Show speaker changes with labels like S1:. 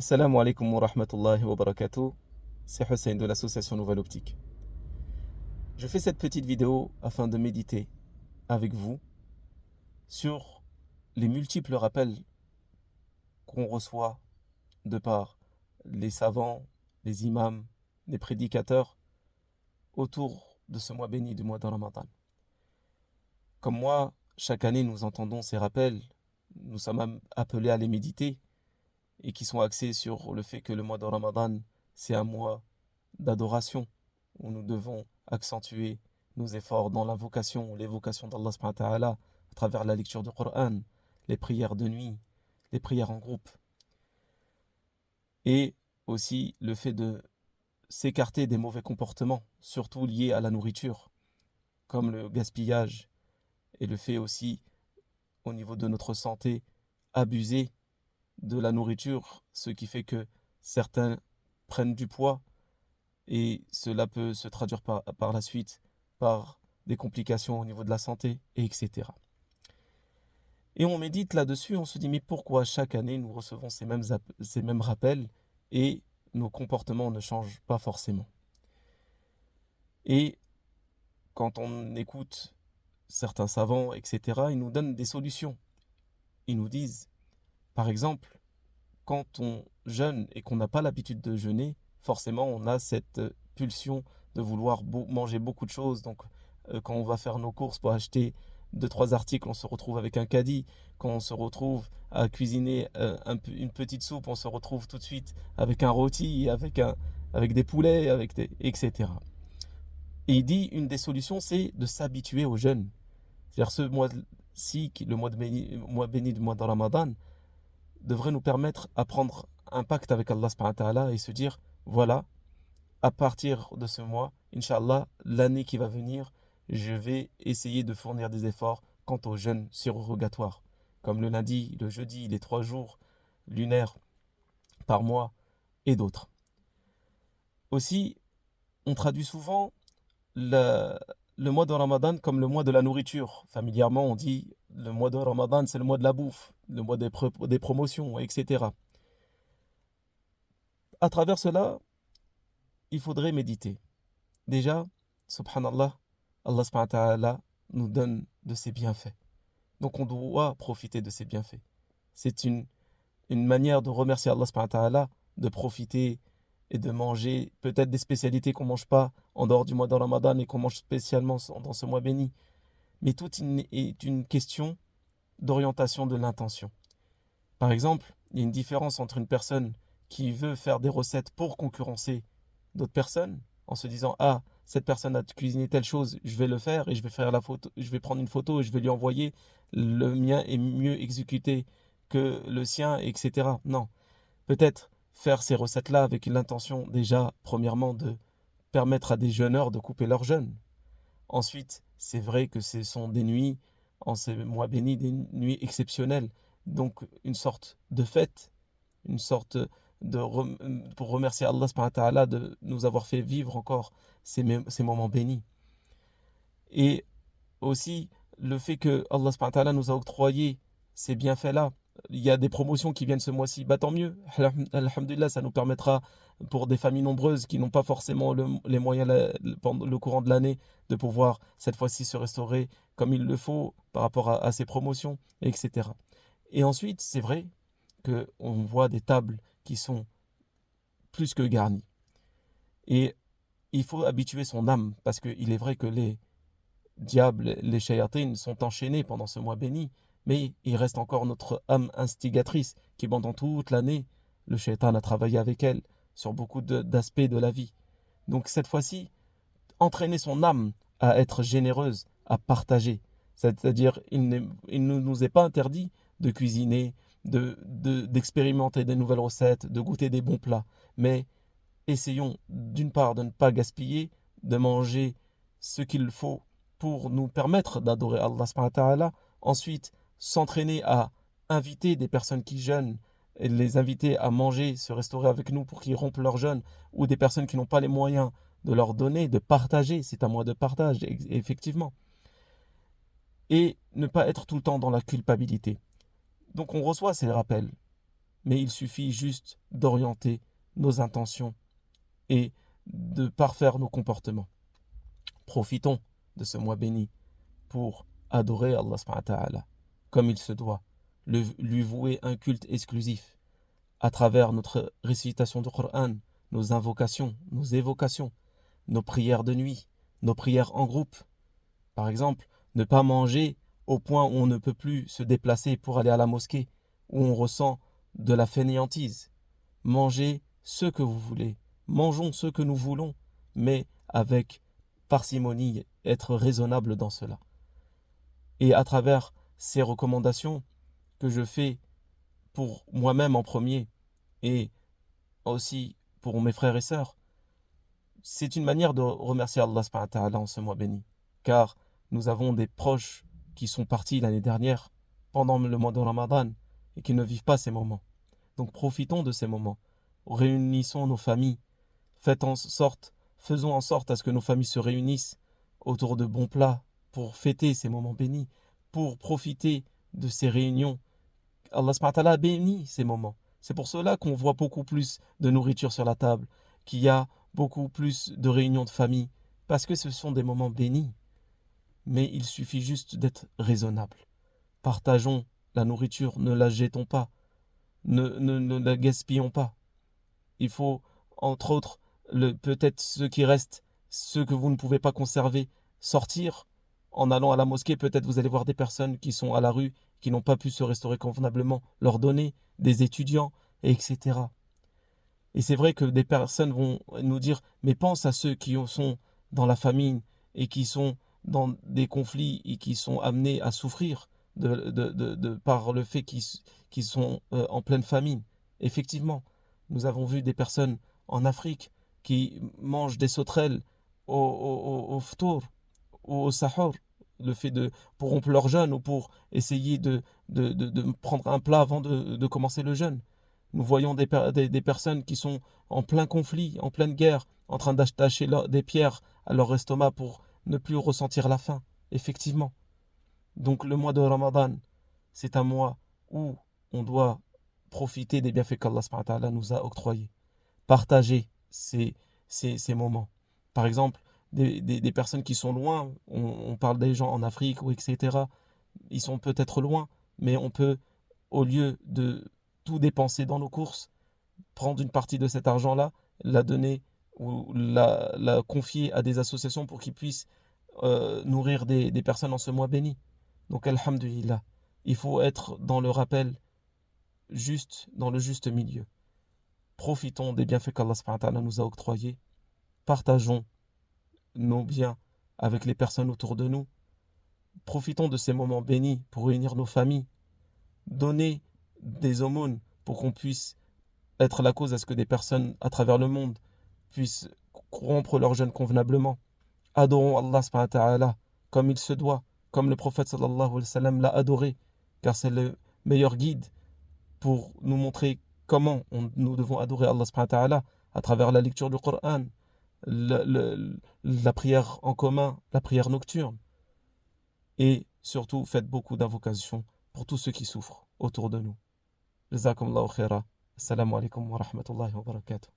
S1: Assalamu alaikum wa rahmatullahi wa barakatuh. C'est Hussein de l'association Nouvelle Optique. Je fais cette petite vidéo afin de méditer avec vous sur les multiples rappels qu'on reçoit de par les savants, les imams, les prédicateurs autour de ce mois béni du mois de Ramadan. Comme moi, chaque année nous entendons ces rappels, nous sommes appelés à les méditer et qui sont axés sur le fait que le mois de Ramadan, c'est un mois d'adoration, où nous devons accentuer nos efforts dans l'invocation, l'évocation d'Allah subhanahu wa ta'ala, à travers la lecture du Coran, les prières de nuit, les prières en groupe, et aussi le fait de s'écarter des mauvais comportements, surtout liés à la nourriture, comme le gaspillage, et le fait aussi, au niveau de notre santé, abuser de la nourriture, ce qui fait que certains prennent du poids, et cela peut se traduire par la suite par des complications au niveau de la santé, et etc. Et on médite là-dessus, on se dit mais pourquoi chaque année nous recevons ces mêmes rappels et nos comportements ne changent pas forcément. Et quand on écoute certains savants, etc., ils nous donnent des solutions. Ils nous disent, par exemple, quand on jeûne et qu'on n'a pas l'habitude de jeûner, forcément on a cette pulsion de vouloir manger beaucoup de choses. Donc quand on va faire nos courses pour acheter 2-3 articles, on se retrouve avec un caddie. Quand on se retrouve à cuisiner une petite soupe, on se retrouve tout de suite avec un rôti, avec des poulets, etc. Et il dit, une des solutions, c'est de s'habituer au jeûne. C'est-à-dire ce mois-ci, le mois béni du mois de Ramadan, devrait nous permettre à prendre un pacte avec Allah subhanahu wa ta'ala et se dire, voilà, à partir de ce mois, Inch'Allah, l'année qui va venir, je vais essayer de fournir des efforts quant au jeûne surrogatoire, comme le lundi, le jeudi, les 3 jours lunaires par mois et d'autres. Aussi, on traduit souvent le mois de Ramadan comme le mois de la nourriture. Familièrement, on dit le mois de Ramadan, c'est le mois de la bouffe, le mois des promotions, etc. À travers cela, il faudrait méditer. Déjà, subhanallah, Allah subhanahu wa ta'ala nous donne de ses bienfaits. Donc on doit profiter de ses bienfaits. C'est une manière de remercier Allah subhanahu wa ta'ala, de profiter et de manger peut-être des spécialités qu'on ne mange pas en dehors du mois de Ramadan et qu'on mange spécialement dans ce mois béni. Mais tout est une question d'orientation de l'intention. Par exemple, il y a une différence entre une personne qui veut faire des recettes pour concurrencer d'autres personnes en se disant ah, cette personne a cuisiné telle chose, je vais le faire et je vais faire la photo, je vais prendre une photo et je vais lui envoyer, le mien est mieux exécuté que le sien, etc. Non, peut-être faire ces recettes-là avec l'intention déjà, premièrement, de permettre à des jeûneurs de couper leur jeûne. Ensuite, c'est vrai que ce sont des nuits, en ces mois bénis, des nuits exceptionnelles. Donc, une sorte de fête, une sorte pour remercier Allah subhanahu wa ta'ala de nous avoir fait vivre encore ces moments bénis. Et aussi, le fait que Allah subhanahu wa ta'ala nous a octroyé ces bienfaits-là. Il y a des promotions qui viennent ce mois-ci, bah tant mieux. Alhamdulillah, ça nous permettra, pour des familles nombreuses qui n'ont pas forcément les moyens pendant le courant de l'année, de pouvoir cette fois-ci se restaurer comme il le faut par rapport à ces promotions, etc. Et ensuite, c'est vrai qu'on voit des tables qui sont plus que garnies. Et il faut habituer son âme, parce qu'il est vrai que les diables, les shayatines sont enchaînés pendant ce mois béni, mais il reste encore notre âme instigatrice qui pendant toute l'année, le shaytan a travaillé avec elle sur beaucoup d'aspects de la vie. Donc cette fois-ci, entraîner son âme à être généreuse, à partager. C'est-à-dire, il ne nous est pas interdit de cuisiner, d'expérimenter des nouvelles recettes, de goûter des bons plats. Mais essayons d'une part de ne pas gaspiller, de manger ce qu'il faut pour nous permettre d'adorer Allah subhanahu wa ta'ala. Ensuite, s'entraîner à inviter des personnes qui jeûnent, et les inviter à manger, se restaurer avec nous pour qu'ils rompent leur jeûne, ou des personnes qui n'ont pas les moyens de leur donner, de partager, c'est un mois de partage, effectivement. Et ne pas être tout le temps dans la culpabilité. Donc on reçoit ces rappels. mais il suffit juste d'orienter nos intentions et de parfaire nos comportements. Profitons de ce mois béni pour adorer Allah subhanahu wa ta'ala comme il se doit, lui vouer un culte exclusif à travers notre récitation du Coran, nos invocations, nos évocations, nos prières de nuit, nos prières en groupe. Par exemple, ne pas manger au point où on ne peut plus se déplacer pour aller à la mosquée, où on ressent de la fainéantise. Mangez ce que vous voulez, mangeons ce que nous voulons, mais avec parcimonie, être raisonnable dans cela. Et à travers ces recommandations que je fais pour moi-même en premier et aussi pour mes frères et sœurs, c'est une manière de remercier Allah subhanahu wa ta'ala en ce mois béni. Car nous avons des proches qui sont partis l'année dernière pendant le mois de Ramadan et qui ne vivent pas ces moments. Donc profitons de ces moments. Réunissons nos familles. Faisons en sorte à ce que nos familles se réunissent autour de bons plats pour fêter ces moments bénis, pour profiter de ces réunions. Allah subhanahu wa ta'ala bénit ces moments. C'est pour cela qu'on voit beaucoup plus de nourriture sur la table, qu'il y a beaucoup plus de réunions de famille, parce que ce sont des moments bénis. Mais il suffit juste d'être raisonnable. Partageons la nourriture, ne la jetons pas, ne la gaspillons pas. Il faut, entre autres, peut-être ceux qui restent, ceux que vous ne pouvez pas conserver, sortir. En allant à la mosquée, peut-être vous allez voir des personnes qui sont à la rue, qui n'ont pas pu se restaurer convenablement, leur donner, des étudiants, etc. Et c'est vrai que des personnes vont nous dire, mais pense à ceux qui sont dans la famine et qui sont dans des conflits et qui sont amenés à souffrir par le fait qu'ils sont en pleine famine. Effectivement, nous avons vu des personnes en Afrique qui mangent des sauterelles au ftour ou au sahur, pour rompre leur jeûne ou pour essayer de prendre un plat avant de commencer le jeûne. Nous voyons des personnes qui sont en plein conflit, en pleine guerre, en train d'attacher des pierres à leur estomac pour ne plus ressentir la faim. Effectivement. Donc le mois de Ramadan, c'est un mois où on doit profiter des bienfaits qu'Allah subhanahu wa ta'ala nous a octroyés. Partager ces moments. Par exemple, des personnes qui sont loin, on parle des gens en Afrique, ou etc. Ils sont peut-être loin, mais on peut, au lieu de tout dépenser dans nos courses, prendre une partie de cet argent-là, la donner ou la confier à des associations pour qu'ils puissent nourrir des personnes en ce mois béni. Donc, alhamdulillah, il faut être dans le rappel juste, dans le juste milieu. Profitons des bienfaits qu'Allah subhanahu wa ta'ala nous a octroyés. Partageons nos biens avec les personnes autour de nous. Profitons de ces moments bénis pour réunir nos familles. Donnez des aumônes pour qu'on puisse être la cause à ce que des personnes à travers le monde puissent rompre leur jeûne convenablement. Adorons Allah subhanahu wa ta'ala comme il se doit, comme le prophète sallallahu alayhi wa sallam l'a adoré, car c'est le meilleur guide pour nous montrer comment nous devons adorer Allah subhanahu wa ta'ala à travers la lecture du Coran, la prière en commun, la prière nocturne. Et surtout, faites beaucoup d'invocations pour tous ceux qui souffrent autour de nous. Jazakumullahu khaira. Assalamu alaikum wa rahmatullahi wa barakatuh.